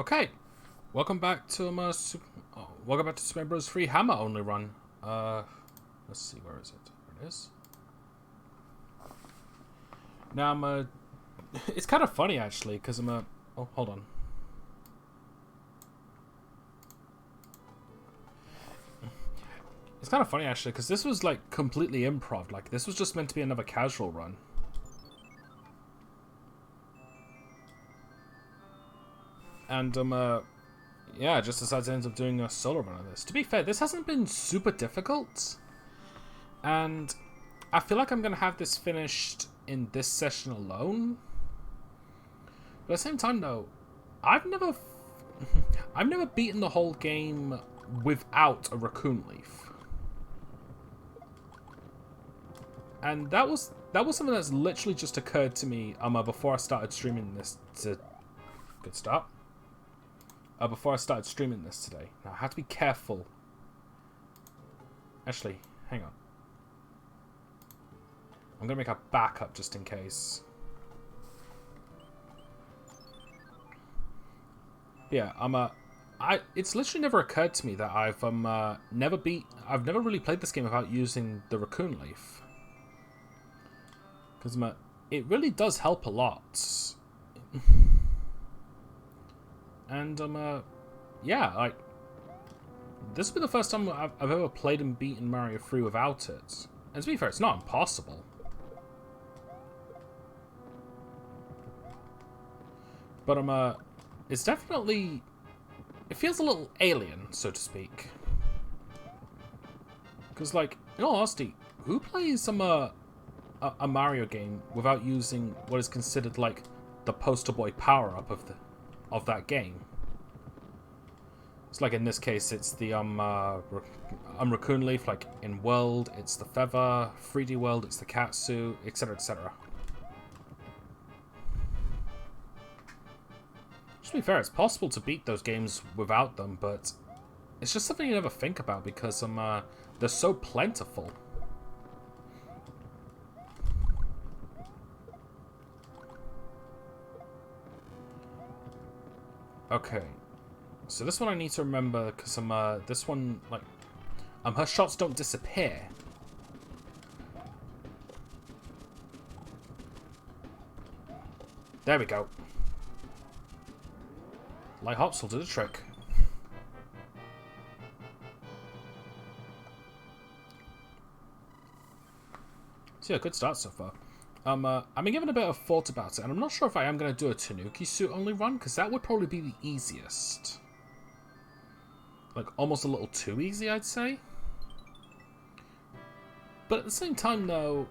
Okay, welcome back to SMB3 Hammer only run. Let's see, where is it? There it is. Now it's kind of funny actually, because oh, hold on. It's kind of funny actually, because this was like completely improv. Like this was just meant to be another casual run. And yeah, I just decided to end up doing a solo run of this. To be fair, this hasn't been super difficult, and I feel like I'm gonna have this finished in this session alone. But at the same time, though, I've never beaten the whole game without a raccoon leaf, and that was something that's literally just occurred to me before I started streaming this. Good start. Before I started streaming this today. Now, I have to be careful. Actually, hang on. I'm going to make a backup just in case. Yeah, it's literally never occurred to me that I've never really played this game without using the raccoon leaf. Because it really does help a lot. And, yeah, like, this will be the first time I've ever played and beaten Mario 3 without it. And to be fair, it's not impossible. But, it's definitely... It feels a little alien, so to speak. Because, like, in all honesty, who plays a Mario game without using what is considered, like, the poster boy power-up of that game? It's like in this case, it's the raccoon leaf. Like in World, it's the feather. 3D World, it's the Katsu, etc., etc. To be fair, it's possible to beat those games without them, but it's just something you never think about because they're so plentiful. Okay. So this one I need to remember because this one, like, her shots don't disappear. There we go. Light hops will do the trick. So yeah, good start so far. I've been given a bit of thought about it, and I'm not sure if I am going to do a Tanuki suit only run, because that would probably be the easiest. Like, almost a little too easy, I'd say. But at the same time, though...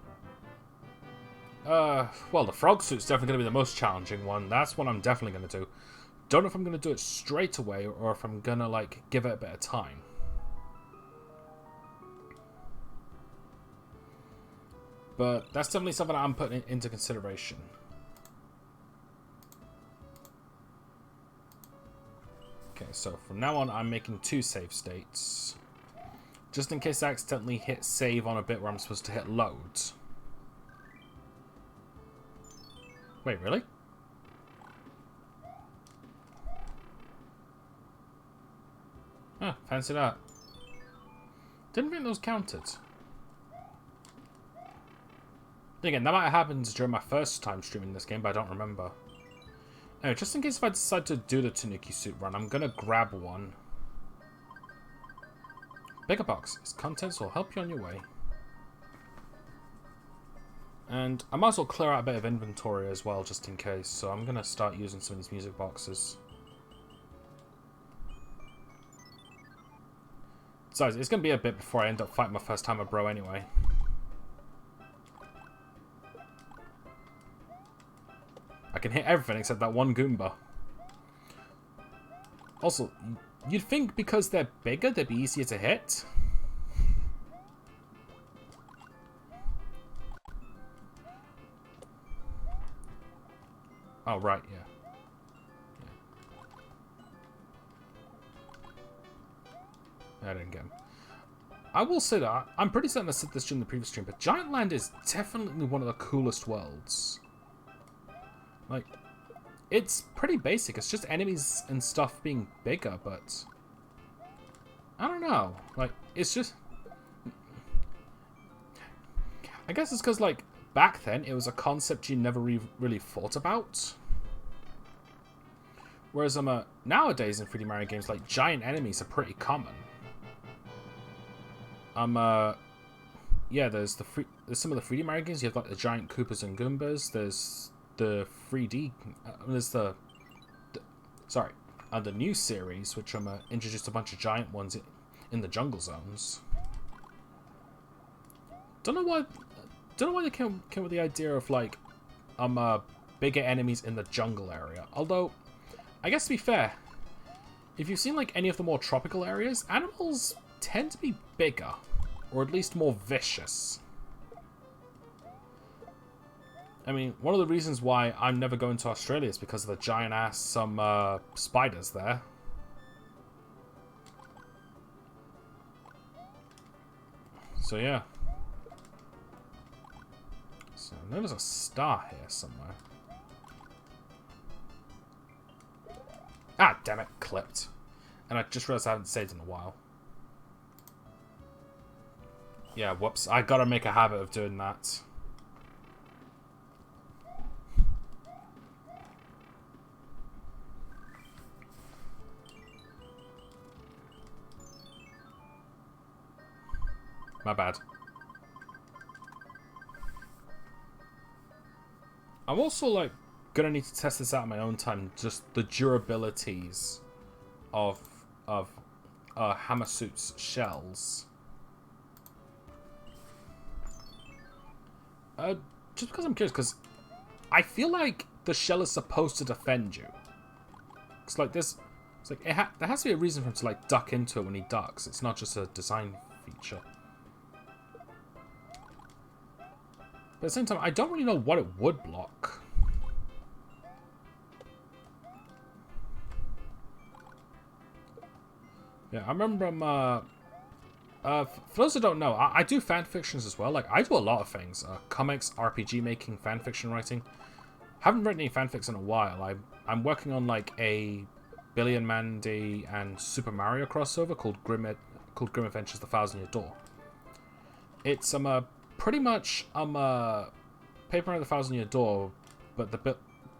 well, the frog suit's definitely going to be the most challenging one. That's what I'm definitely going to do. Don't know if I'm going to do it straight away, or if I'm going to, like, give it a bit of time. But that's definitely something I'm putting into consideration. Okay, so from now on, I'm making 2 save states. Just in case I accidentally hit save on a bit where I'm supposed to hit loads. Wait, really? Ah, fancy that. Didn't think those counted. Again, that might have happened during my first time streaming this game, but I don't remember. Anyway, just in case if I decide to do the Tanuki suit run, I'm gonna grab one. Bigger box. Its contents will help you on your way. And I might as well clear out a bit of inventory as well, just in case. So I'm gonna start using some of these music boxes. Besides, it's gonna be a bit before I end up fighting my first Hammer Bro anyway. I can hit everything except that one Goomba. Also, you'd think because they're bigger, they'd be easier to hit. Oh, right, yeah. I didn't get him. I will say that, I'm pretty certain I said this during the previous stream, but Giant Land is definitely one of the coolest worlds. Like, it's pretty basic. It's just enemies and stuff being bigger, but I don't know. Like, it's just... I guess it's because, like, back then, it was a concept you never really thought about. Whereas, nowadays in 3D Mario games, like, giant enemies are pretty common. Yeah, there's some of the 3D Mario games. You have, like, the giant Koopas and Goombas. There's the 3D... there's the new series, which introduced a bunch of giant ones in the jungle zones. Don't know why they came with the idea of, like, bigger enemies in the jungle area. Although, I guess to be fair, if you've seen, like, any of the more tropical areas, animals tend to be bigger, or at least more vicious. I mean, one of the reasons why I'm never going to Australia is because of the giant-ass spiders there. So, yeah. So, I know there's a star here somewhere. Ah, damn it, clipped. And I just realized I haven't saved in a while. Yeah, whoops. I gotta make a habit of doing that. My bad. I'm also, like, gonna need to test this out in my own time. Just the durabilities of Hammer Suit's shells. Just because I'm curious, because I feel like the shell is supposed to defend you. It's like this. It's like there has to be a reason for him to, like, duck into it when he ducks. It's not just a design feature. But at the same time, I don't really know what it would block. Yeah, I remember, for those who don't know, I do fan fictions as well. Like, I do a lot of things. Comics, RPG making, fan fiction writing. Haven't written any fanfics in a while. I'm working on, like, a Billy and Mandy and Super Mario crossover called Grim Adventures: The Thousand Year Door. It's, pretty much Paper and the Thousand Year Door, but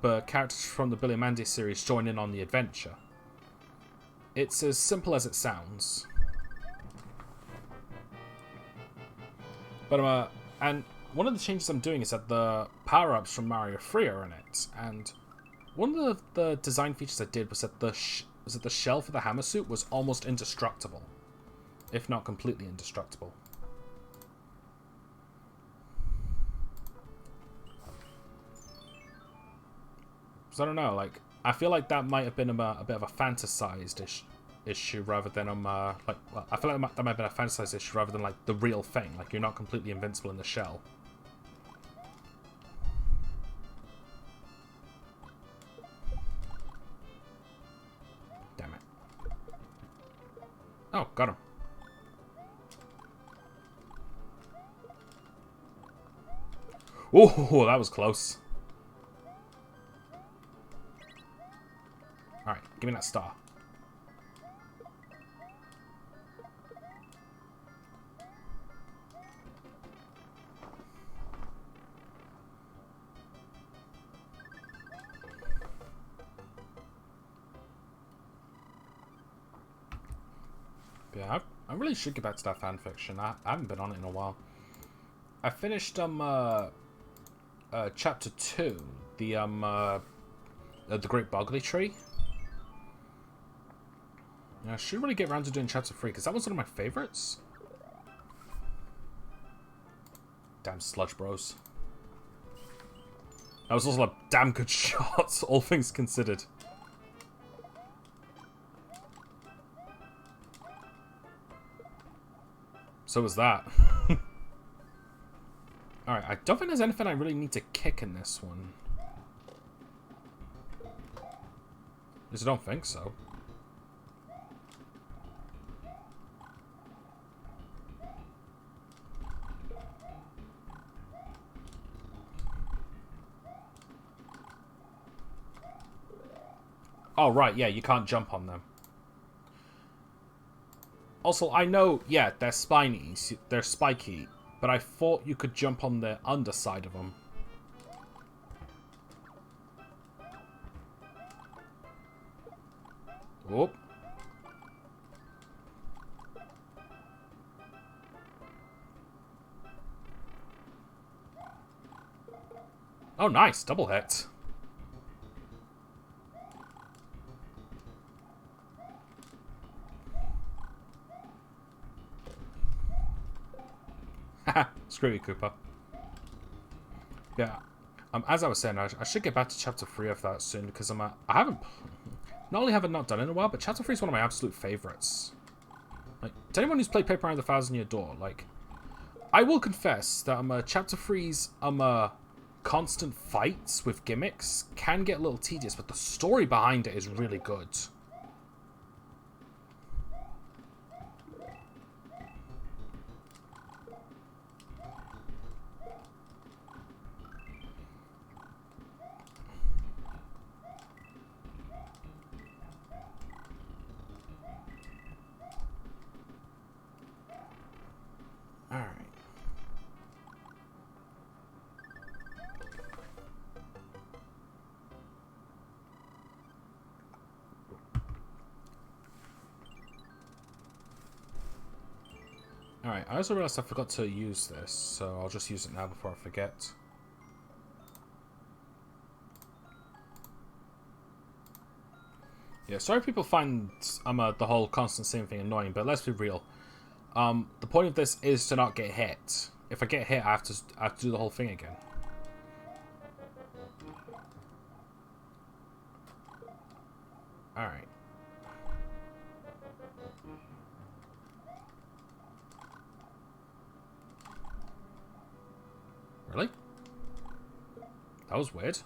the characters from the Billy and Mandy series join in on the adventure. It's as simple as it sounds. But and one of the changes I'm doing is that the power-ups from Mario 3 are in it, and one of the design features I did was that the shell for the hammer suit was almost indestructible, if not completely indestructible. So I don't know, like, I feel like that might have been a bit of a fantasized issue rather than I feel like that might have been a fantasized issue rather than, like, the real thing. Like, you're not completely invincible in the shell. Damn it. Oh, got him. Oh, that was close. Alright, give me that star. Yeah, I really should get back to that fanfiction. I haven't been on it in a while. I finished chapter 2, the Great Boggly Tree. Yeah, I should really get around to doing chapter 3 because that was one of my favorites. Damn sludge bros. That was also a damn good shot, all things considered. So was that. Alright, I don't think there's anything I really need to kick in this one. At least I don't think so. Oh, right, yeah, you can't jump on them. Also, I know, yeah, they're spiny, they're spiky, but I thought you could jump on the underside of them. Whoop. Oh, nice, double hit. Haha, screw you, Cooper. Yeah, as I was saying, I should get back to chapter 3 of that soon, because I haven't, not only have I not done it in a while, but chapter 3 is one of my absolute favorites. Like, to anyone who's played Paper Around the Thousand Year Door, like, I will confess that chapter 3's constant fights with gimmicks can get a little tedious, but the story behind it is really good. Alright. Alright, I also realized I forgot to use this, so I'll just use it now before I forget. Yeah, sorry if people find the whole constant same thing annoying, but let's be real. The point of this is to not get hit. If I get hit, I have to do the whole thing again. Alright. Really? That was weird.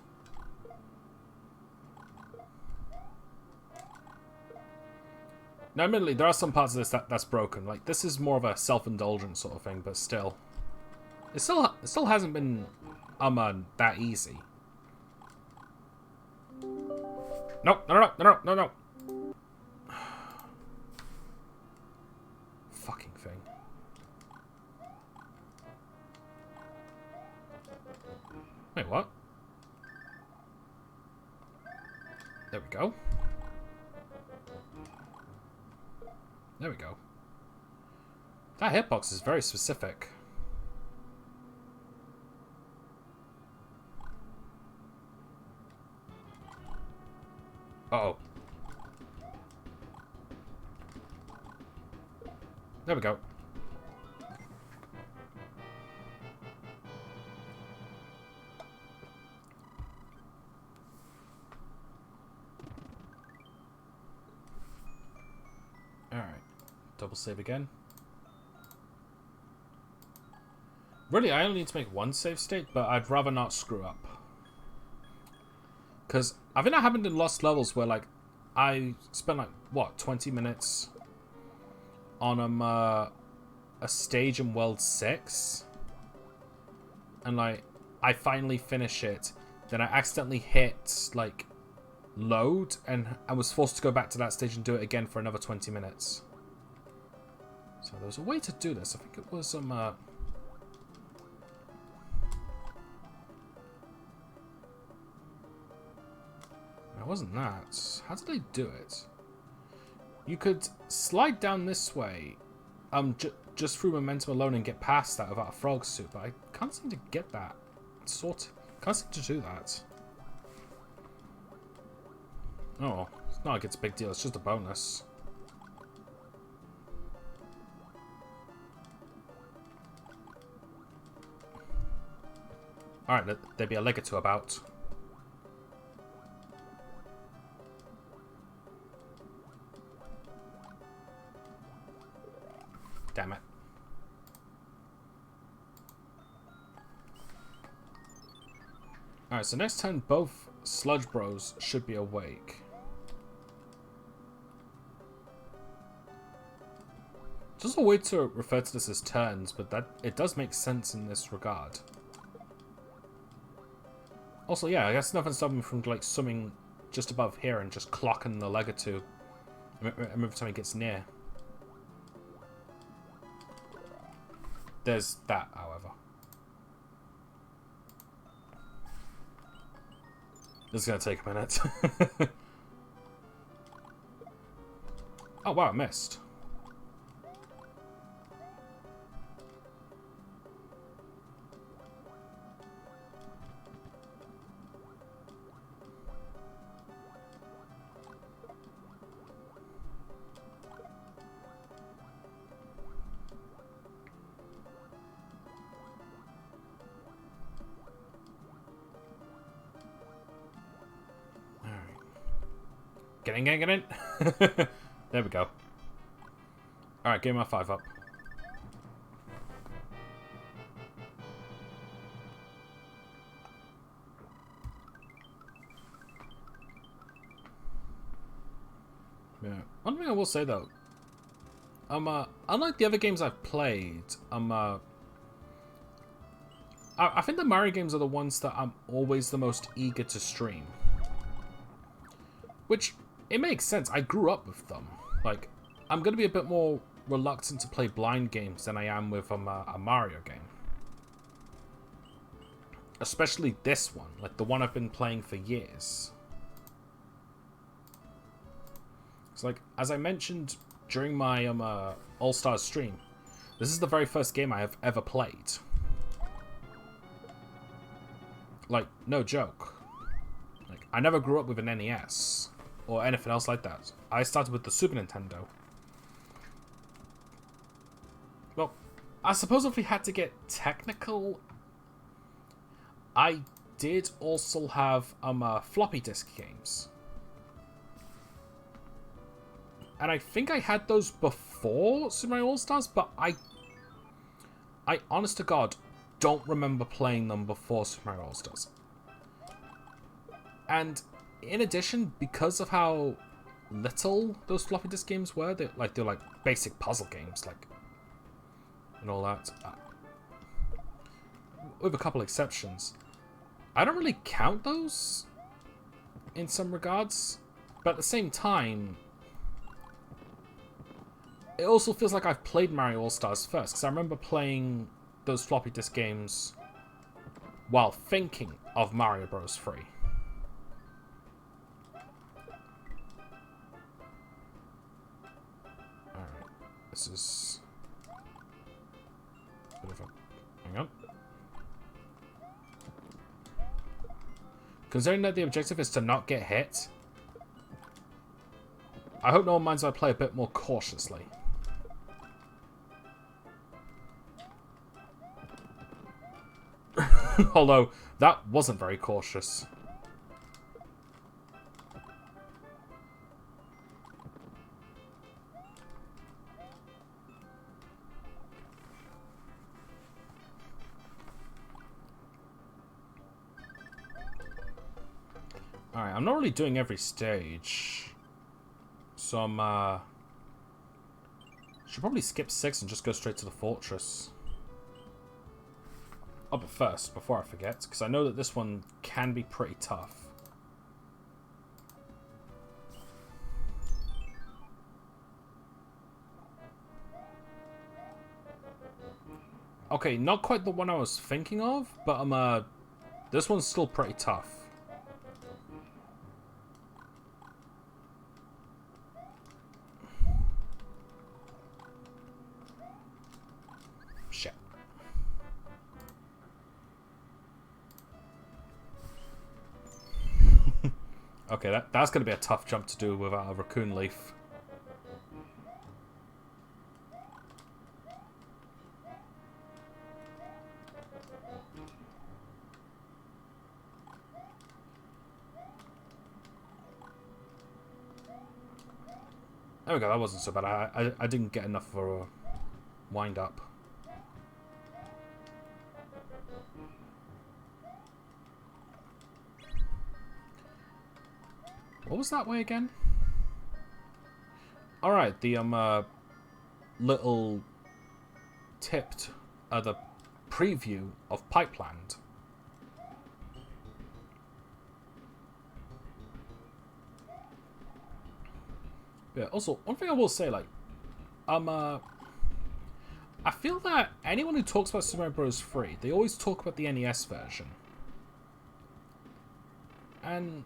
Now, admittedly, there are some parts of this that's broken. Like, this is more of a self-indulgent sort of thing, but still. It still hasn't been, that easy. No, no. Fucking thing. Wait, what? There we go. There we go. That hitbox is very specific. Uh-oh. There we go. Alright. Double save again. Really, I only need to make one save state, but I'd rather not screw up. Because I think that happened in Lost Levels where, like, I spent, like, what, 20 minutes on a stage in World 6? And, like, I finally finish it. Then I accidentally hit, like, load, and I was forced to go back to that stage and do it again for another 20 minutes. So there was a way to do this. I think it was, it wasn't that. How did I do it? You could slide down this way, just through momentum alone and get past that without a frog suit, but I can't seem to get that sorted. Can't seem to do that. Oh, it's not like it's a big deal, it's just a bonus. Alright, there'd be a leg or two about. Damn it. Alright, so next turn both Sludge Bros should be awake. Just a way to refer to this as turns, but that it does make sense in this regard. Also, yeah, I guess nothing's stopping me from, like, summoning just above here and just clocking the leg or two every time he gets near. There's that, however. This is going to take a minute. Oh, wow, I missed. Get in. There we go. Alright, give my 5 up. Yeah. One thing I will say though, unlike the other games I've played, I think the Mario games are the ones that I'm always the most eager to stream. Which, it makes sense. I grew up with them. Like, I'm going to be a bit more reluctant to play blind games than I am with a Mario game. Especially this one. Like, the one I've been playing for years. It's like, as I mentioned during my All-Stars stream, this is the very first game I have ever played. Like, no joke. Like, I never grew up with an NES. Or anything else like that. I started with the Super Nintendo. Well, I suppose if we had to get technical, I did also have floppy disk games. And I think I had those before Super Mario All-Stars, but I honest to God, don't remember playing them before Super Mario All-Stars. And in addition, because of how little those floppy disk games were, they're like basic puzzle games, like, and all that, with a couple exceptions. I don't really count those in some regards, but at the same time, it also feels like I've played Mario All-Stars first, because I remember playing those floppy disk games while thinking of Mario Bros. 3. This is a bit of a... Hang on. Considering that the objective is to not get hit, I hope no one minds if I play a bit more cautiously. Although, that wasn't very cautious. Alright, I'm not really doing every stage. So I'm, should probably skip 6 and just go straight to the fortress. Oh, but first, before I forget, because I know that this one can be pretty tough. Okay, not quite the one I was thinking of, but this one's still pretty tough. Shit. Okay, that's going to be a tough jump to do without a raccoon leaf. There we go, that wasn't so bad. I didn't get enough for a wind up. What was that way again? Alright, the little tipped the preview of Pipeland. Yeah, also, one thing I will say, like, I feel that anyone who talks about Super Mario Bros. 3, they always talk about the NES version. And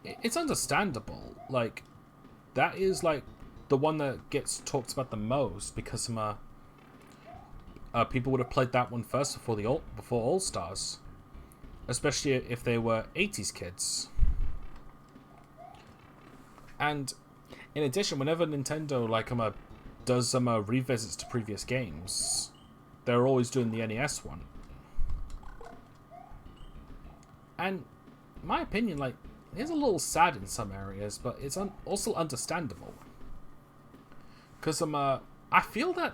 it's understandable. Like, that is, like, the one that gets talked about the most because people would have played that one first before All Stars. Especially if they were 80s kids. And in addition, whenever Nintendo, like, does revisits to previous games, they're always doing the NES one. And in my opinion, like, it's a little sad in some areas, but it's also understandable. Because I feel that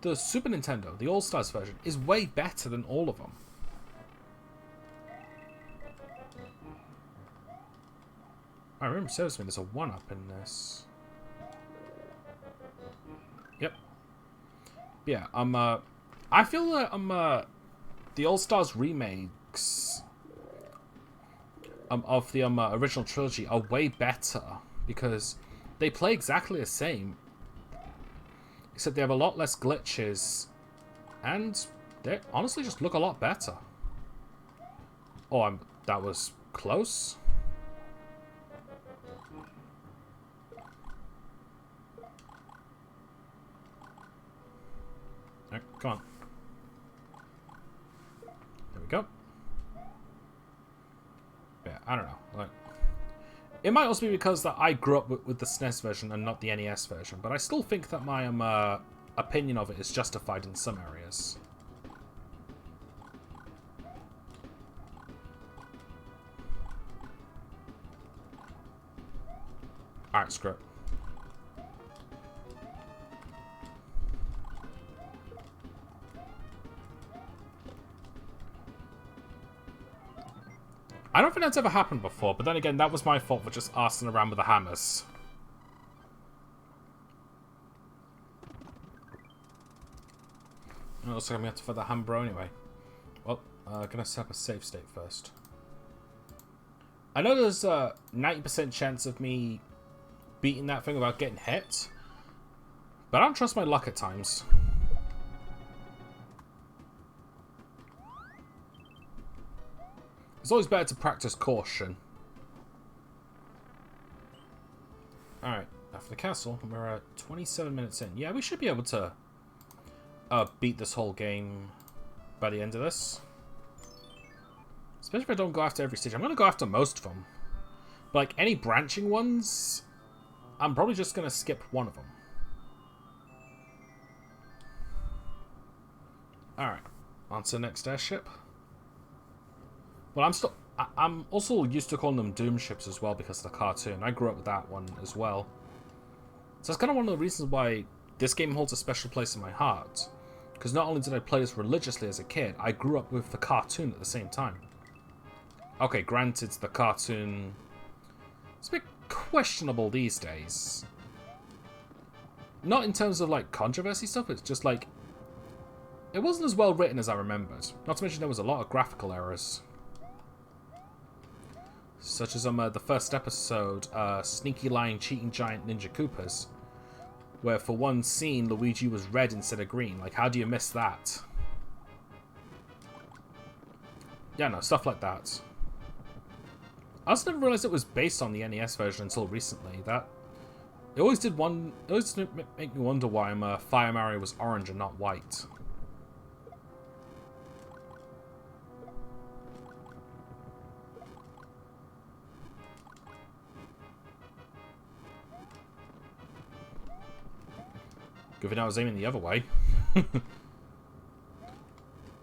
the Super Nintendo, the All-Stars version, is way better than all of them. I remember serves me, there's a 1-up in this. Yep. Yeah, I feel that the All-Stars remakes of the original trilogy are way better because they play exactly the same, except they have a lot less glitches, and they honestly just look a lot better. Oh, that was close. Alright, come on. There we go. Yeah, I don't know. Like, it might also be because that I grew up with the SNES version and not the NES version, but I still think that my opinion of it is justified in some areas. Alright, screw it. I don't think that's ever happened before, but then again, that was my fault for just arsing around with the hammers. It looks like I'm going to have to fight the hammer anyway. Well, gonna set up a save state first. I know there's a 90% chance of me beating that thing without getting hit, but I don't trust my luck at times. It's always better to practice caution. Alright, after the castle, we're at 27 minutes in. Yeah, we should be able to beat this whole game by the end of this. Especially if I don't go after every stage. I'm going to go after most of them. But like any branching ones, I'm probably just going to skip one of them. Alright, on to the next airship. Well, I'm also used to calling them Doom ships as well because of the cartoon. I grew up with that one as well. So that's kind of one of the reasons why this game holds a special place in my heart. Because not only did I play this religiously as a kid, I grew up with the cartoon at the same time. Okay, granted, the cartoon... it's a bit questionable these days. Not in terms of, like, controversy stuff, it's just, like... it wasn't as well written as I remembered. Not to mention there was a lot of graphical errors. Such as the first episode, Sneaky Lying Cheating Giant Ninja Koopas, where for one scene Luigi was red instead of green. Like, how do you miss that? Yeah, no, stuff like that. I also never realized it was based on the NES version until recently. It always did make me wonder why Fire Mario was orange and not white. Good thing I was aiming the other way.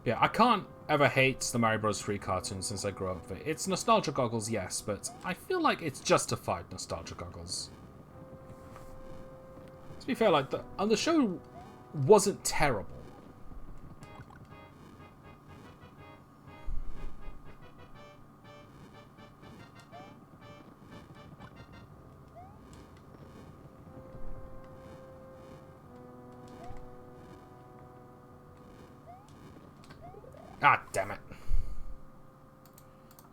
Yeah, I can't ever hate the Mario Bros. 3 cartoon since I grew up with it. It's nostalgia goggles, yes, but I feel like it's justified nostalgia goggles. To be fair, like, the show wasn't terrible. Ah, damn it.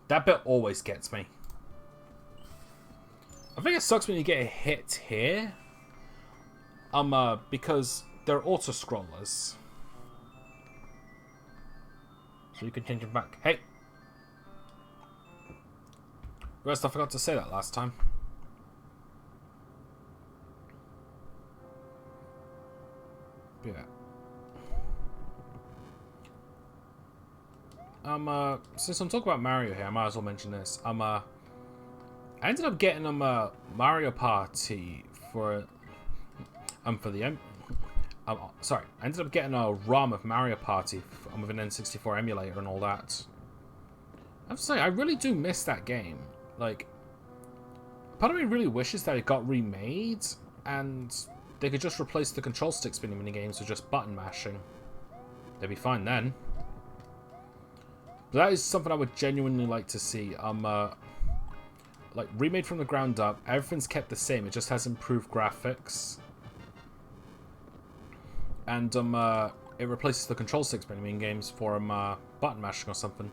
That bit always gets me. I think it sucks when you get a hit here. Because they're auto-scrollers. So you can change them back. Hey! Rest, I forgot to say that last time. Yeah. Since I'm talking about Mario here, I might as well mention this. I ended up getting Mario Party for the sorry, I ended up getting a ROM of Mario Party with an N64 emulator and all that. I have to say, I really do miss that game. Like, part of me really wishes that it got remade and they could just replace the control stick spinning minigames with just button mashing. They'd be fine then. But that is something I would genuinely like to see. Like, remade from the ground up, everything's kept the same, it just has improved graphics. And it replaces the control stick spinning games for button mashing or something.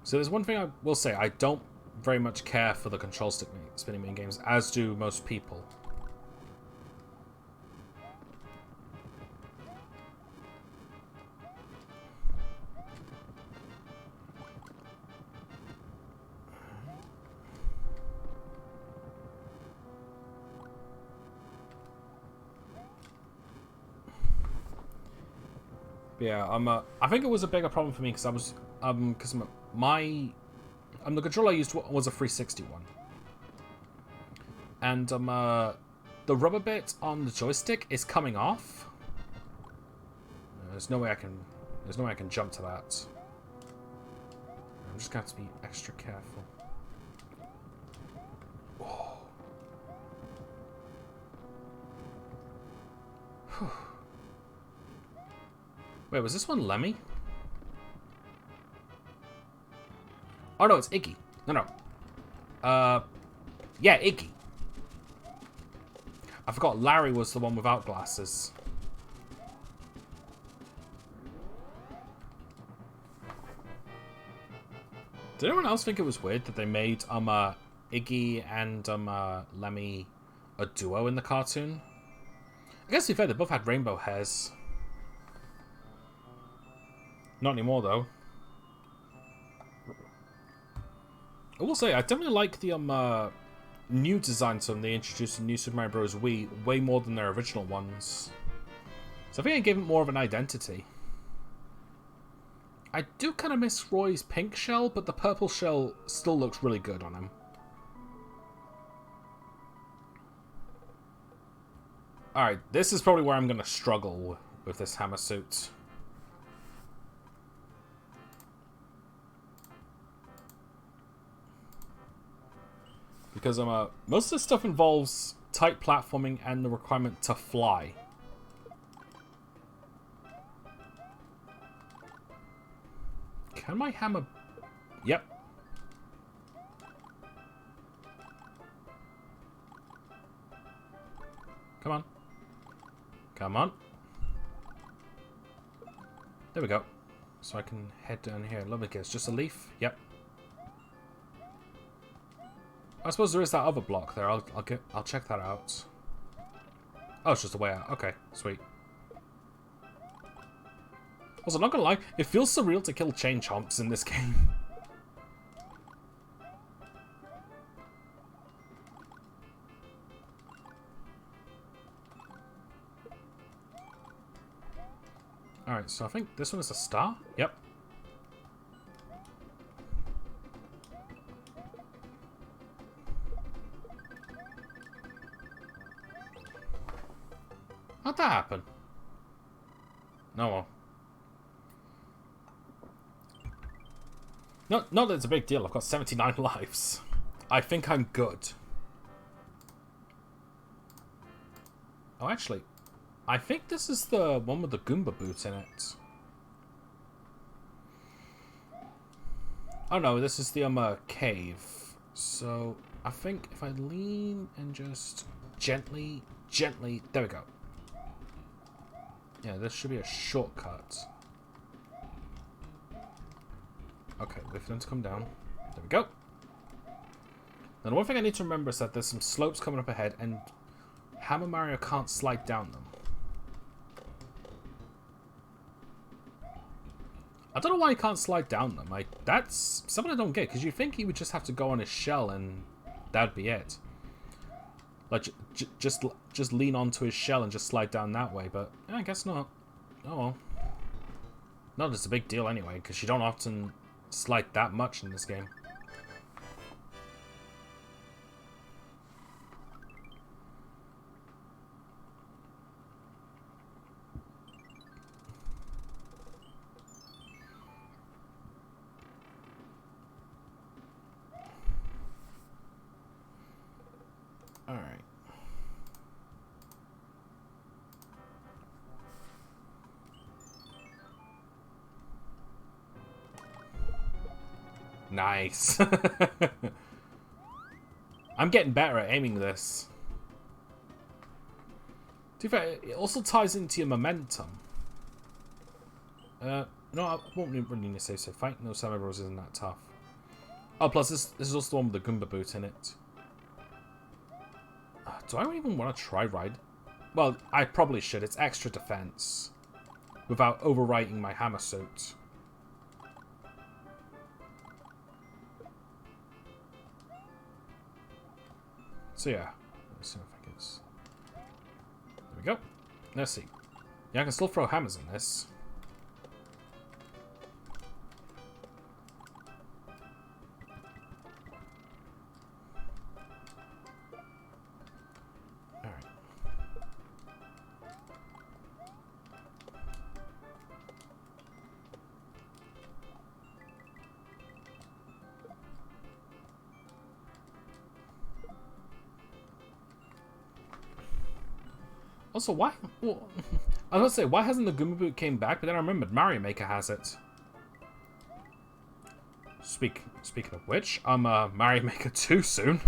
So there's one thing I will say, I don't very much care for the control stick spinning games, as do most people. Yeah, I think it was a bigger problem for me because I was, because the controller I used was a 360 one, and the rubber bit on the joystick is coming off. There's no way I can jump to that. I'm just gonna have to be extra careful. Oh. Wait, was this one Lemmy? Oh no, it's Iggy. No. Yeah, Iggy. I forgot Larry was the one without glasses. Did anyone else think it was weird that they made Iggy and Lemmy a duo in the cartoon? I guess to be fair, they both had rainbow hairs. Not anymore, though. I will say, I definitely like the new designs when they introduced in New Super Mario Bros. Wii way more than their original ones. So I think I gave it more of an identity. I do kind of miss Roy's pink shell, but the purple shell still looks really good on him. Alright, this is probably where I'm going to struggle with this hammer suit. Because most of this stuff involves tight platforming and the requirement to fly. Can my hammer... Yep. Come on. Come on. There we go. So I can head down here. Lovely kiss. Just a leaf? Yep. I suppose there is that other block there. I'll check that out. Oh, it's just a way out. Okay, sweet. Also, not gonna lie, it feels surreal to kill chain chomps in this game. Alright, so I think this one is a star? Yep. How'd that happen? No, well. No, not that it's a big deal. I've got 79 lives. I think I'm good. Oh, actually, I think this is the one with the Goomba boots in it. Oh no, this is the cave. So I think if I lean and just gently, there we go. Yeah, this should be a shortcut. Okay, wait for them to come down. There we go. And one thing I need to remember is that there's some slopes coming up ahead, and Hammer Mario can't slide down them. I don't know why he can't slide down them. Like, that's something I don't get, because you think he would just have to go on his shell and that'd be it. Like, just lean onto his shell and just slide down that way, but yeah, I guess not. Oh well. Not as a big deal anyway, because you don't often slide that much in this game. Alright. Nice. I'm getting better at aiming this. To be fair, it also ties into your momentum. No, I won't really need to say so. Fighting those Hammer Bros isn't that tough. Oh, plus this is also the one with the Goomba boot in it. Do I even want to try ride? Well, I probably should. It's extra defense. Without overwriting my hammer suit. So yeah. Let's see if I can... There we go. Let's see. Yeah, I can still throw hammers in this. Also, why? Well, I was gonna say, why hasn't the Goomba boot came back? But then I remembered Mario Maker has it. Speaking of which, I'm Mario Maker 2 soon.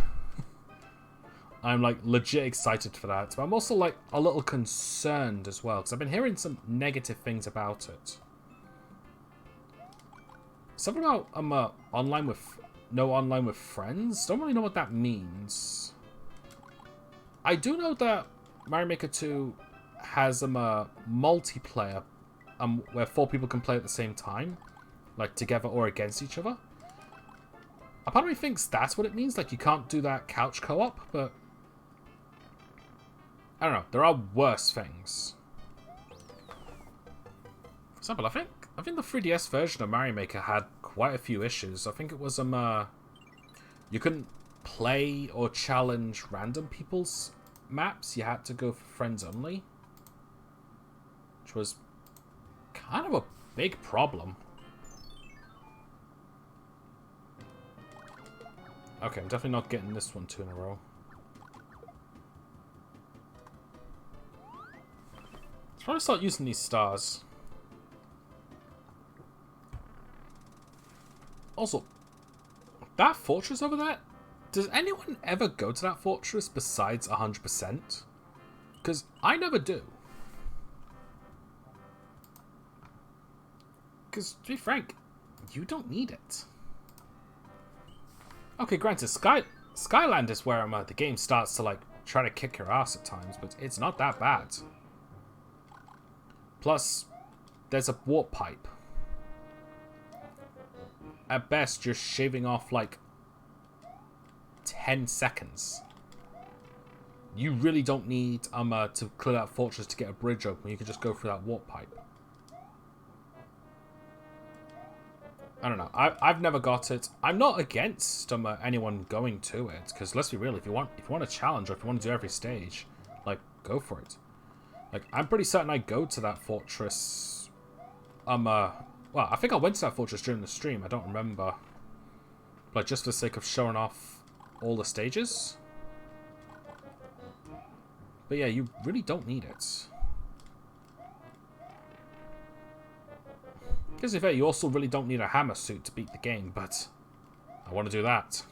I'm like legit excited for that, but I'm also like a little concerned as well because I've been hearing some negative things about it. Something about online with online with friends. Don't really know what that means. I do know that Mario Maker 2 has multiplayer where 4 people can play at the same time, like together or against each other. A part of me thinks that's what it means, like you can't do that couch co-op, but I don't know, there are worse things. For example, I think the 3DS version of Mario Maker had quite a few issues. I think it was you couldn't play or challenge random people's maps, you had to go for friends only, which was kind of a big problem. Okay, I'm definitely not getting this one 2 in a row. Let's probably start using these stars. Also, that fortress over there, does anyone ever go to that fortress besides 100%? Because I never do. Because, to be frank, you don't need it. Okay, granted, Skyland is where the game starts to, like, try to kick your ass at times, but it's not that bad. Plus, there's a warp pipe. At best, you're shaving off, like, 10 seconds. You really don't need to clear that fortress to get a bridge open. You can just go through that warp pipe. I don't know. I've never got it. I'm not against anyone going to it, because let's be real, if you want a challenge or if you want to do every stage, like, go for it. Like, I'm pretty certain I go to that fortress. Well, I think I went to that fortress during the stream. I don't remember. Like, just for the sake of showing off all the stages. But yeah, you really don't need it. Because in fact, you also really don't need a hammer suit to beat the game, but I want to do that.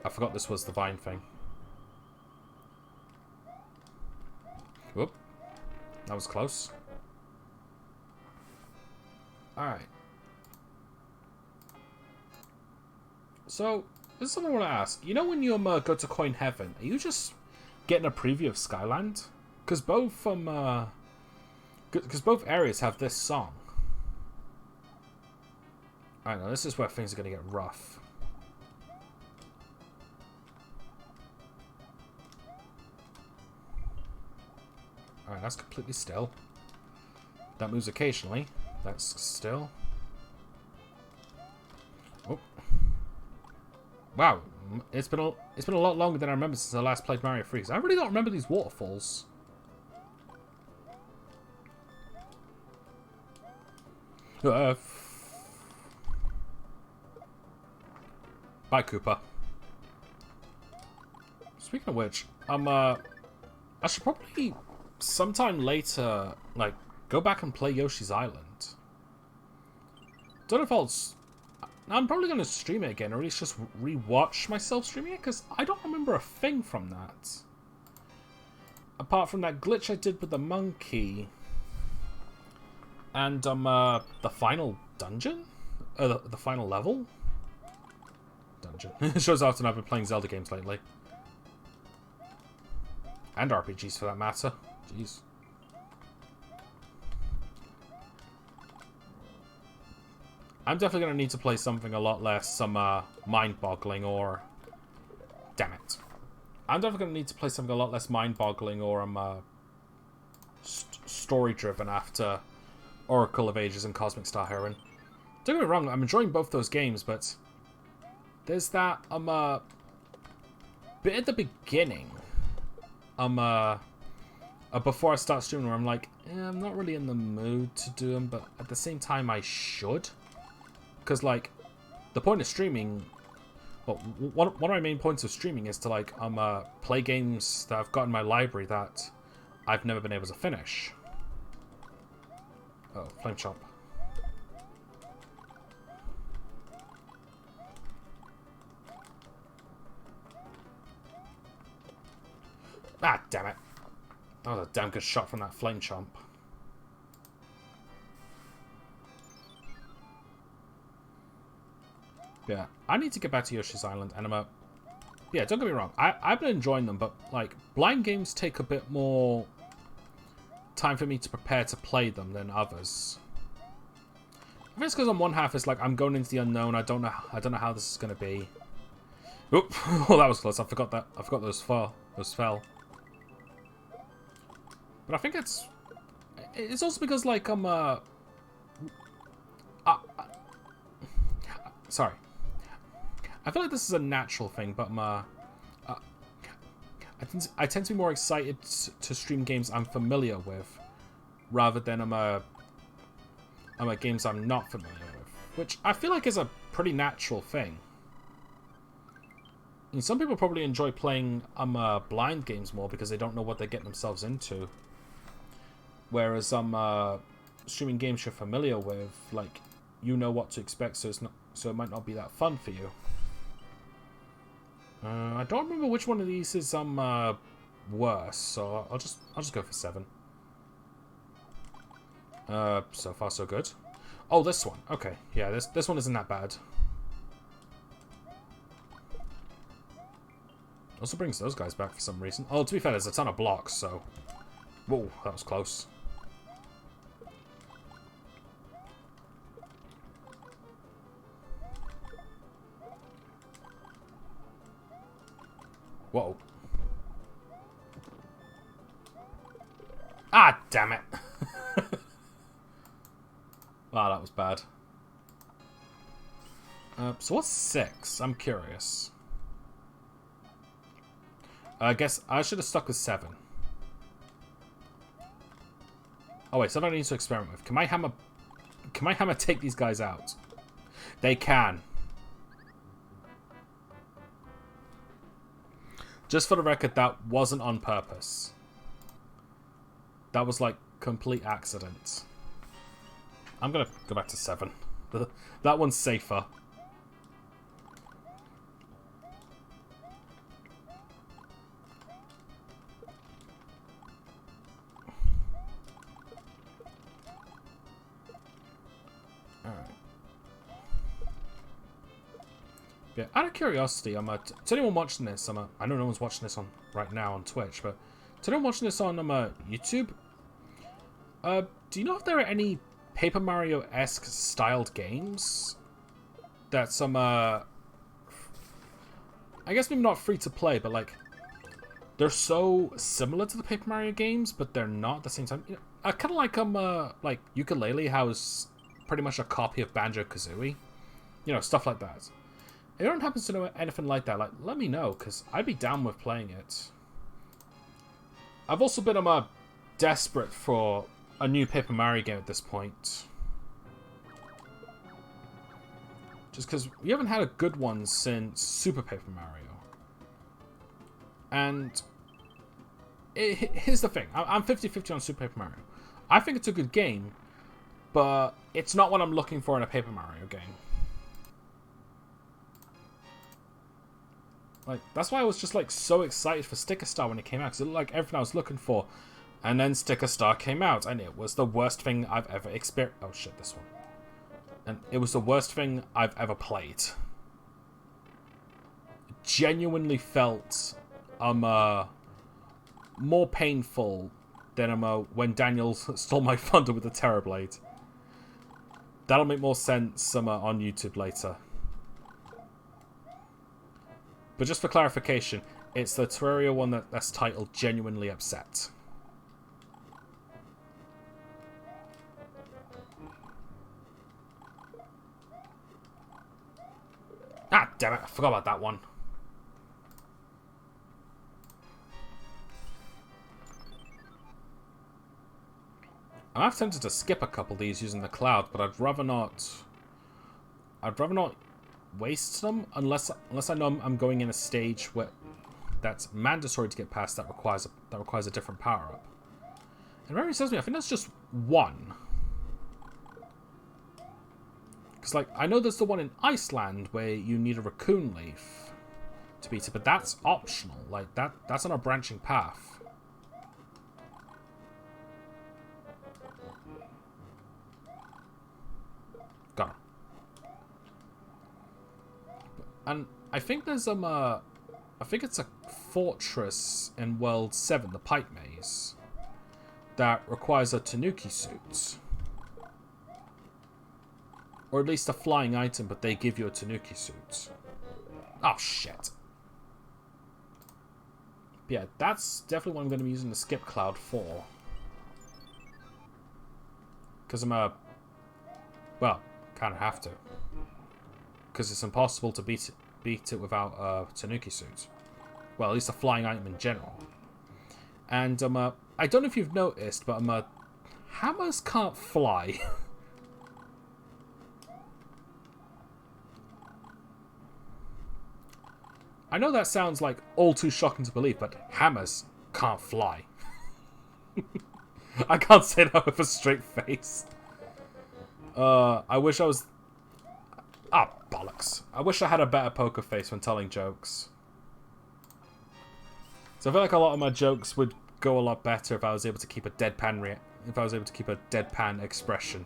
I forgot this was the vine thing. Whoop. That was close. Alright. So, this is something I want to ask. You know when you go to Coin Heaven, are you just getting a preview of Skyland? Because both both areas have this song. I know, this is where things are going to get rough. Alright, that's completely still. That moves occasionally. That's still. Oh. Wow, it's been a lot longer than I remember since I last played Mario 3. I really don't remember these waterfalls. Bye, Koopa. Speaking of which, I should probably sometime later, like, go back and play Yoshi's Island. Don't know if I'm probably going to stream it again, or at least just rewatch myself streaming it, because I don't remember a thing from that. Apart from that glitch I did with the monkey. And, the final dungeon? The final level? Dungeon. It shows often I've been playing Zelda games lately. And RPGs for that matter. Jeez. I'm definitely going to need to play something a lot less mind-boggling or... Damn it. I'm definitely going to need to play something a lot less mind-boggling or story-driven after Oracle of Ages and Cosmic Star Heron. Don't get me wrong, I'm enjoying both those games, but there's that bit at the beginning before I start streaming where I'm like, I'm not really in the mood to do them, but at the same time I should. Because, like, the point of streaming... Well, one of my main points of streaming is to, like, play games that I've got in my library that I've never been able to finish. Oh, Flame Chomp. Ah, damn it. That was a damn good shot from that Flame Chomp. Yeah, I need to get back to Yoshi's Island, and yeah, don't get me wrong, I've been enjoying them, but, like, blind games take a bit more time for me to prepare to play them than others. I think it's because on one half it's like, I'm going into the unknown, I don't know how this is going to be. Oop, oh, that was close, I forgot those fell. But I think it's also because, like, sorry. I feel like this is a natural thing, but I tend to be more excited to stream games I'm familiar with, rather than games I'm not familiar with, which I feel like is a pretty natural thing. I mean, some people probably enjoy playing blind games more because they don't know what they're getting themselves into, whereas streaming games you're familiar with, like, you know what to expect, so it might not be that fun for you. I don't remember which one of these is worse, so I'll just go for 7. So far so good. Oh, this one. Okay, yeah, this one isn't that bad. Also brings those guys back for some reason. Oh, to be fair, there's a ton of blocks, so... Whoa, that was close. Whoa. Ah, damn it. Wow, that was bad. So what's 6? I'm curious. I guess I should have stuck with 7. Oh wait, something I need to experiment with. Can my hammer take these guys out? They can. Just for the record, that wasn't on purpose. That was, like, complete accident. I'm gonna go back to 7. That one's safer. Yeah, out of curiosity, to anyone watching this, I know no one's watching this on right now on Twitch, but to anyone watching this on YouTube, do you know if there are any Paper Mario-esque styled games that I guess maybe not free to play, but like they're so similar to the Paper Mario games, but they're not at the same time. You know, kind of like Ukulele, how it's pretty much a copy of Banjo-Kazooie. You know, stuff like that. If anyone happens to know anything like that, like let me know, because I'd be down with playing it. I've also been desperate for a new Paper Mario game at this point. Just because we haven't had a good one since Super Paper Mario. And here's the thing. I'm 50-50 on Super Paper Mario. I think it's a good game, but it's not what I'm looking for in a Paper Mario game. Like, that's why I was just like so excited for Sticker Star when it came out, because it looked like everything I was looking for. And then Sticker Star came out, and it was the worst thing I've ever experienced. Oh shit, this one. And it was the worst thing I've ever played. It genuinely felt more painful than when Daniel stole my thunder with the Terrorblade. That'll make more sense on YouTube later. But just for clarification, it's the Terraria one that's titled Genuinely Upset. Ah, damn it, I forgot about that one. I'm half tempted to skip a couple of these using the cloud, but I'd rather not waste them unless I know I'm going in a stage where that's mandatory to get past that requires a different power up. And memory tells me I think that's just one. Because, like, I know there's the one in Iceland where you need a raccoon leaf to beat it, but that's optional. Like, that's on a branching path. Got it. And I think there's, I think it's a fortress in World 7, the Pipe Maze, that requires a Tanuki suit. Or at least a flying item, but they give you a Tanuki suit. Oh, shit. But yeah, that's definitely what I'm going to be using the skip cloud for. Because well, kind of have to. Because it's impossible to beat it without a Tanuki suit. Well, at least a flying item in general. And I don't know if you've noticed, but hammers can't fly. I know that sounds like all too shocking to believe, but hammers can't fly. I can't say that with a straight face. I wish I was... Ah, bollocks. I wish I had a better poker face when telling jokes. So I feel like a lot of my jokes would go a lot better if I was able to keep a deadpan expression.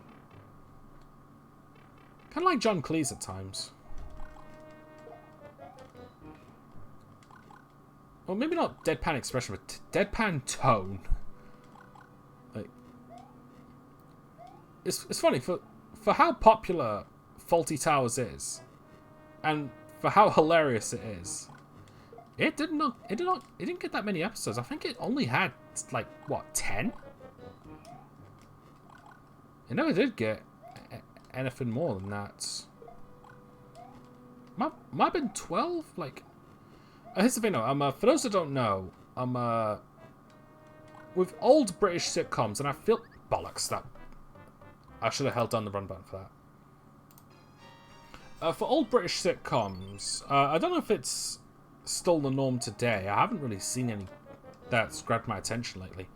Kind of like John Cleese at times. Well, maybe not deadpan expression, but deadpan tone. Like, it's funny for how popular Faulty Towers is, and for how hilarious it is. It didn't get that many episodes. I think it only had like what, 10? It never did get anything more than that. Might have been 12. Like. Here's the thing though, for those that don't know, with old British sitcoms, and I feel... Bollocks, that... I should have held down the run button for that. For old British sitcoms, I don't know if it's still the norm today. I haven't really seen any that's grabbed my attention lately.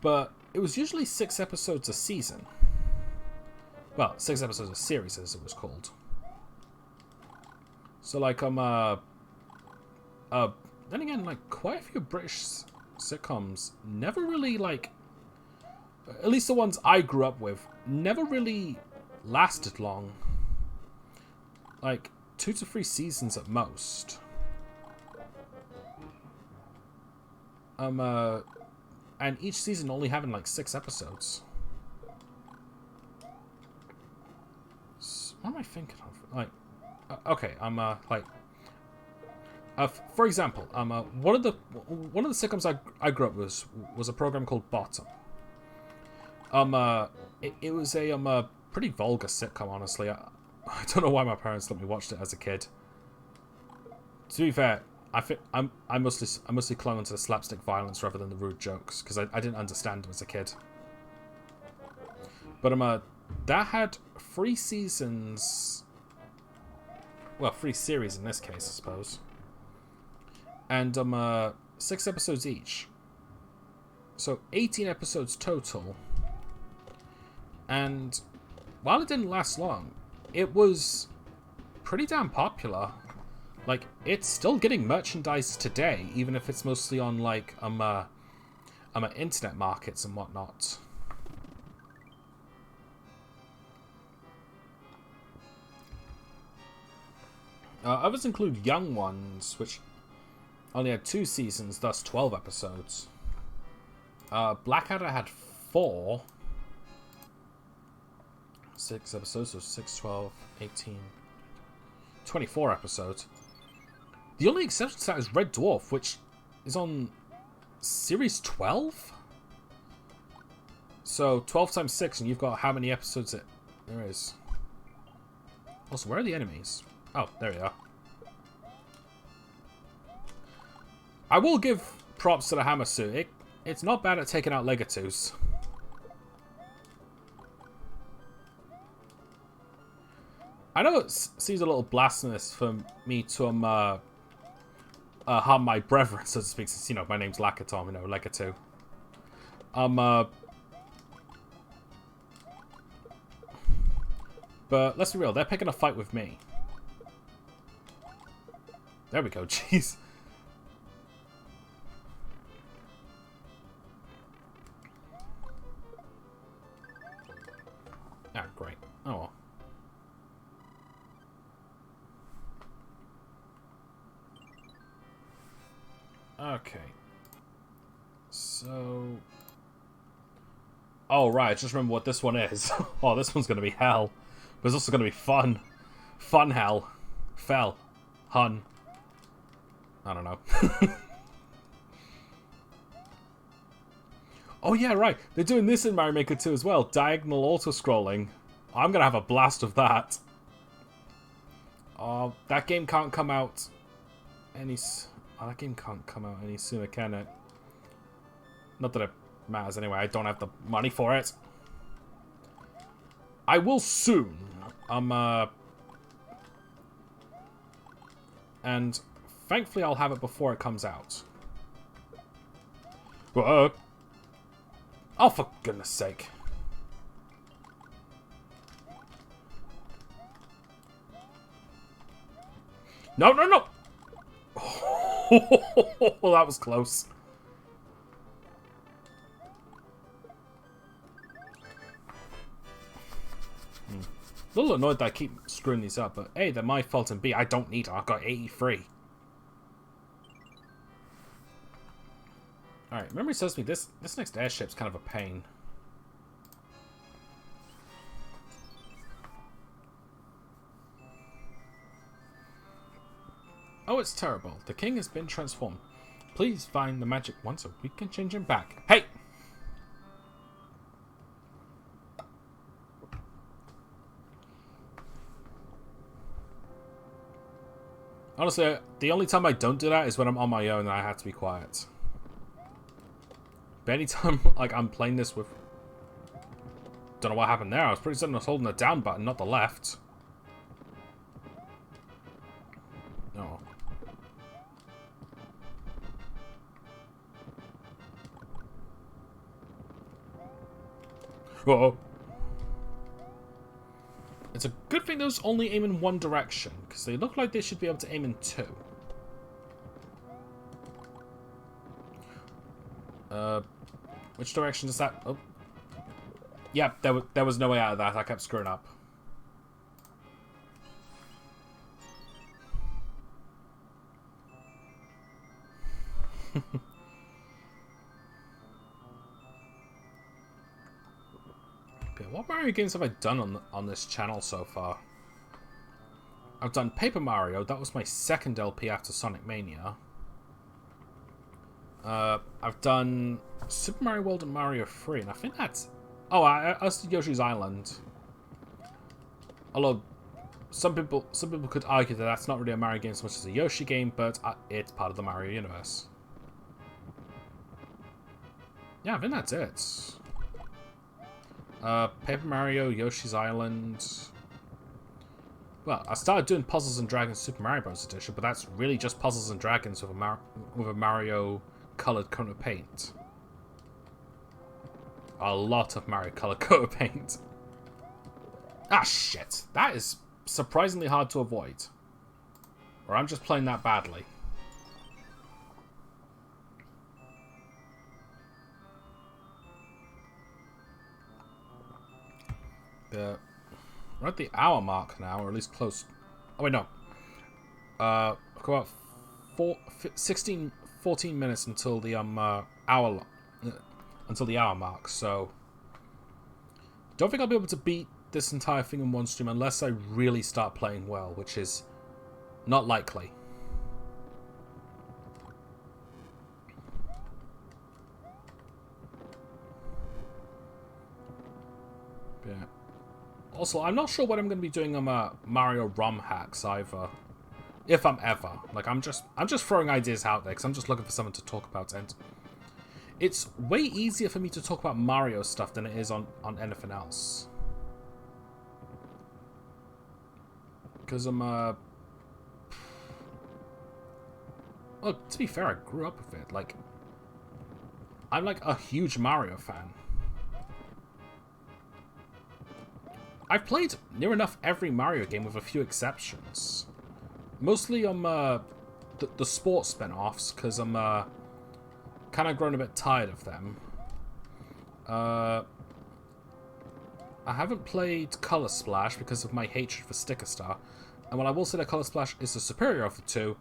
But it was usually 6 episodes a season. Well, 6 episodes a series, as it was called. So, like, then again, like, quite a few British sitcoms never really, like, at least the ones I grew up with, never really lasted long. Like, 2 to 3 seasons at most. And each season only having like 6 episodes. So, what am I thinking of? Like, okay, for example, one of the sitcoms I grew up with was a program called Bottom. It was a pretty vulgar sitcom, honestly. I don't know why my parents let me watch it as a kid. To be fair, I mostly clung onto the slapstick violence rather than the rude jokes because I didn't understand them as a kid. But that had 3 seasons. Well, 3 series in this case, I suppose. And 6 episodes each. So 18 episodes total. And while it didn't last long, it was pretty damn popular. Like, it's still getting merchandise today, even if it's mostly on like internet markets and whatnot. Others include Young Ones, which only had 2 seasons, thus 12 episodes. Blackadder had 4. 6 episodes, so 6, 12, 18, 24 episodes. The only exception to that is Red Dwarf, which is on series 12? So 12 times 6, and you've got how many episodes there is. Also, where are the enemies? Oh, there we are. I will give props to the hammer suit. It's not bad at taking out Legatus. I know it seems a little blasphemous for me to harm my brethren, so to speak, since, you know, my name's Lakatom, you know, Legatu. But let's be real, they're picking a fight with me. There we go, jeez. Ah, great. Oh well. Okay. So... oh, right, I just remember what this one is. Oh, this one's gonna be hell. But it's also gonna be fun. Fun hell. Fell. Hun. I don't know. Oh yeah, right. They're doing this in Mario Maker 2 as well. Diagonal auto-scrolling. I'm gonna have a blast of that. That game can't come out any... oh, that game can't come out any sooner, can it? Not that it matters anyway. I don't have the money for it. I will soon. And thankfully I'll have it before it comes out. Oh, for goodness sake. No, no, no! Oh, that was close. A little annoyed that I keep screwing these up, but A, they're my fault, and B, I don't need them. I've got 83. Alright, memory tells me this next airship's kind of a pain. Oh, it's terrible. The king has been transformed. Please find the magic one so we can change him back. Hey! Honestly, the only time I don't do that is when I'm on my own and I have to be quiet. But anytime, like, I'm playing this with... don't know what happened there. I was pretty certain I was holding the down button, not the left. Oh. Uh-oh. It's a good thing those only aim in one direction, because they look like they should be able to aim in 2. Which direction is that? Oh. Yep, there was no way out of that. I kept screwing up. Yeah, what Mario games have I done on this channel so far? I've done Paper Mario. That was my second LP after Sonic Mania. I've done Super Mario World and Mario 3, and I think that's... Oh, I also did Yoshi's Island. Although, some people could argue that that's not really a Mario game so much as a Yoshi game, but it's part of the Mario universe. Yeah, I think that's it. Paper Mario, Yoshi's Island... Well, I started doing Puzzles and Dragons Super Mario Bros. Edition, but that's really just Puzzles and Dragons with a Mario colored coat of paint. A lot of Mario colored coat of paint. Ah, shit. That is surprisingly hard to avoid. Or I'm just playing that badly. We're at the hour mark now, or at least close. Oh, wait, no. About 14 minutes until the until the hour mark, so don't think I'll be able to beat this entire thing in one stream unless I really start playing well, which is not likely. Yeah. Also, I'm not sure what I'm going to be doing on Mario ROM hacks either. If I'm ever. Like, I'm just throwing ideas out there because I'm just looking for something to talk about. And it's way easier for me to talk about Mario stuff than it is on anything else. Because I'm, well, to be fair, I grew up with it. Like, I'm like a huge Mario fan. I've played near enough every Mario game with a few exceptions. Mostly on the sports spin-offs, because I'm kind of grown a bit tired of them. I haven't played Color Splash because of my hatred for Sticker Star. And while I will say that Color Splash is the superior of the two,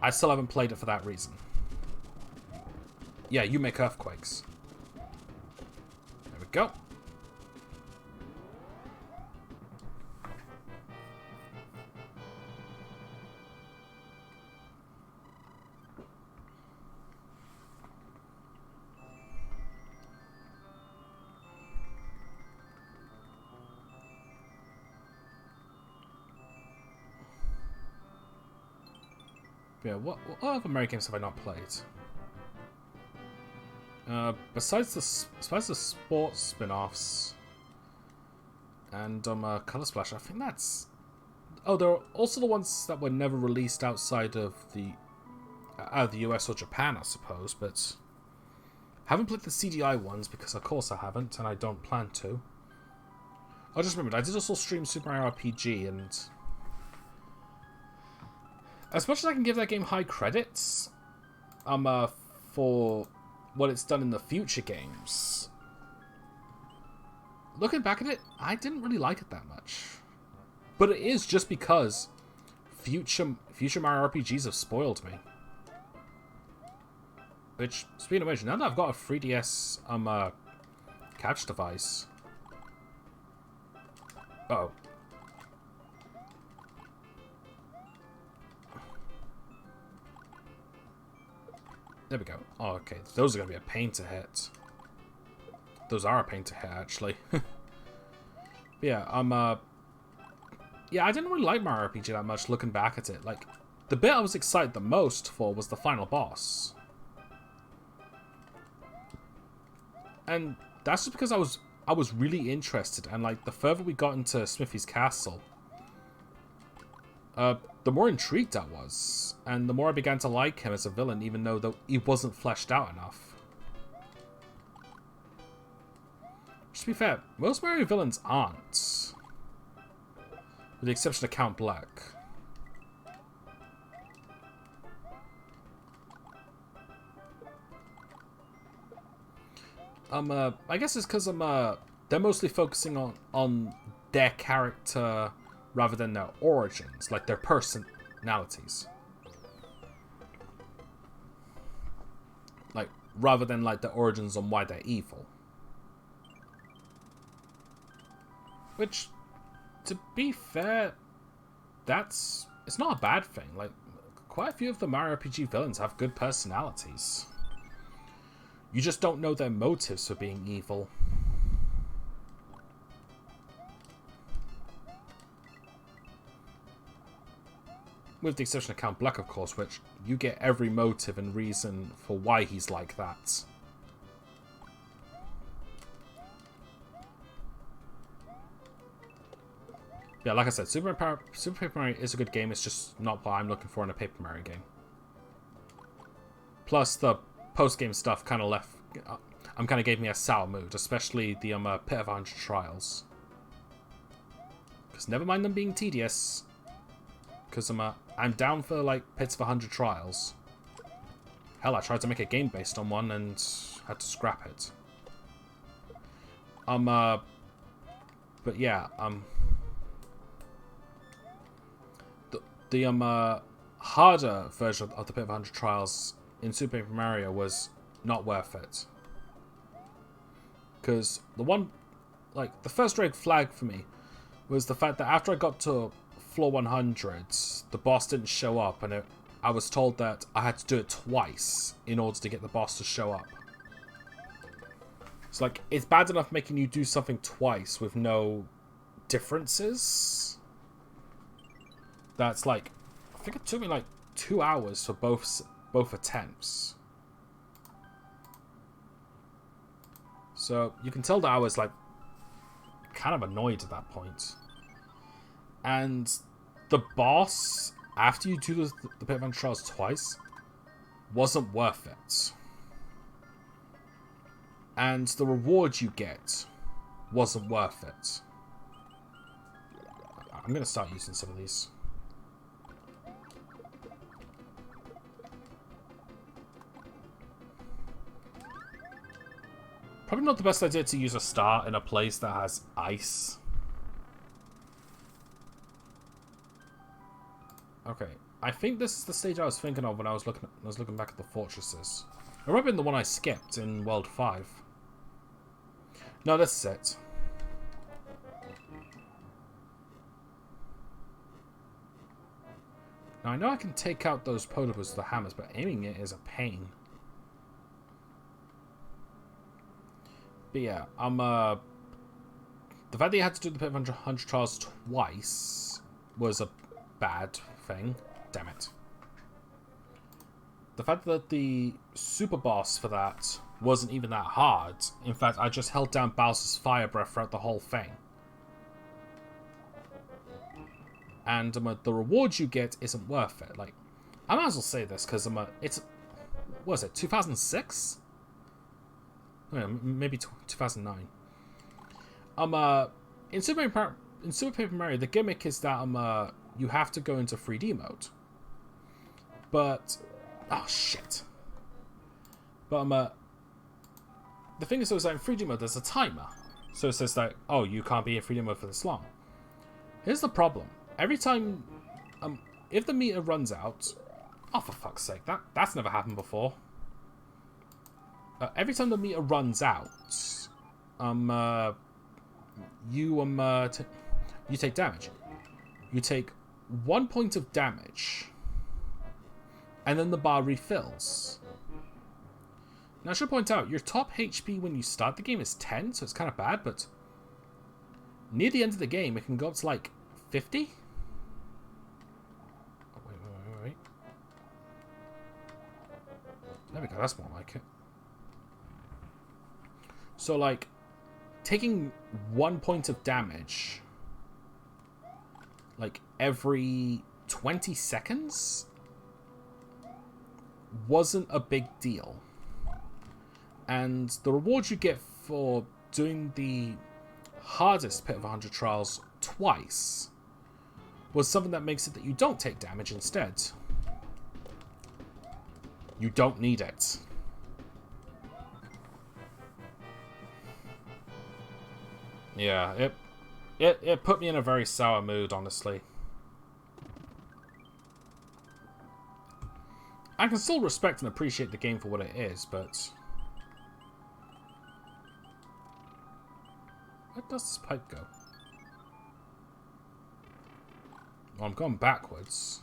I still haven't played it for that reason. Yeah, you make earthquakes. There we go. Yeah, what other Mario games have I not played? Besides the sports spin-offs and Color Splash, I think that's... Oh, there are also the ones that were never released outside of the US or Japan, I suppose, but haven't played the CDI ones because of course I haven't, and I don't plan to. I just remembered, I did also stream Super Mario RPG, and as much as I can give that game high credits, for what it's done in the future games, looking back at it, I didn't really like it that much. But it is just because future Mario RPGs have spoiled me. Which, speaking of which, now that I've got a 3DS catch device. Uh-oh. There we go. Oh, okay. Those are going to be a pain to hit. Those are a pain to hit, actually. Yeah, yeah, I didn't really like Mario RPG that much looking back at it. Like, the bit I was excited the most for was the final boss. And that's just because I was really interested, and like the further we got into Smithy's castle, the more intrigued I was, and the more I began to like him as a villain, even though he wasn't fleshed out enough. Just to be fair, most Mario villains aren't, with the exception of Count Black. I guess it's because they're mostly focusing on their character rather than their origins, like their personalities. Like, rather than like their origins on why they're evil. Which, to be fair, it's not a bad thing. Like, quite a few of the Mario RPG villains have good personalities. You just don't know their motives for being evil. With the exception of Count Black, of course, which you get every motive and reason for why he's like that. Yeah, like I said, Super Paper Mario is a good game. It's just not what I'm looking for in a Paper Mario game. Plus, the post-game stuff kind of gave me a sour mood, especially the Pit of 100 Trials. Because never mind them being tedious, because I'm down for like Pits of 100 Trials. Hell, I tried to make a game based on one and had to scrap it. But yeah, the harder version of the Pit of 100 Trials in Super Paper Mario was not worth it. Because the first red flag for me was the fact that after I got to floor 100, the boss didn't show up, and I was told that I had to do it twice in order to get the boss to show up. It's like, it's bad enough making you do something twice with no differences. That's like, I think it took me like 2 hours for both attempts. So you can tell that I was like kind of annoyed at that point. And the boss, after you do the Pit of 100 Trials twice, wasn't worth it. And the reward you get wasn't worth it. I'm going to start using some of these. Probably not the best idea to use a star in a place that has ice. Okay, I think this is the stage I was thinking of when I was looking back at the fortresses. It might have been the one I skipped in World 5. No, this is it. Now, I know I can take out those potobos with the hammers, but aiming it is a pain. But yeah, the fact that you had to do the Pit of 100 Trials twice was a bad thing. Damn it. The fact that the super boss for that wasn't even that hard. In fact, I just held down Bowser's fire breath throughout the whole thing. And the reward you get isn't worth it. Like, I might as well say this because it's, what was it, 2006? Maybe 2009. In Super Paper Mario, the gimmick is that you have to go into 3D mode. But oh shit. But the thing is, so in 3D mode, there's a timer. So it says that, oh, you can't be in 3D mode for this long. Here's the problem. Every time, if the meter runs out, oh for fuck's sake, that's never happened before. Every time the meter runs out, you take damage. You take 1 point of damage, and then the bar refills. Now, I should point out, your top HP when you start the game is 10, so it's kind of bad, but near the end of the game, it can go up to like 50. Oh, wait. There we go, that's more like it. So, like, taking 1 point of damage, like, every 20 seconds wasn't a big deal. And the reward you get for doing the hardest Pit of 100 Trials twice was something that makes it that you don't take damage instead. You don't need it. Yeah, it put me in a very sour mood, honestly. I can still respect and appreciate the game for what it is, but where does this pipe go? I'm going backwards.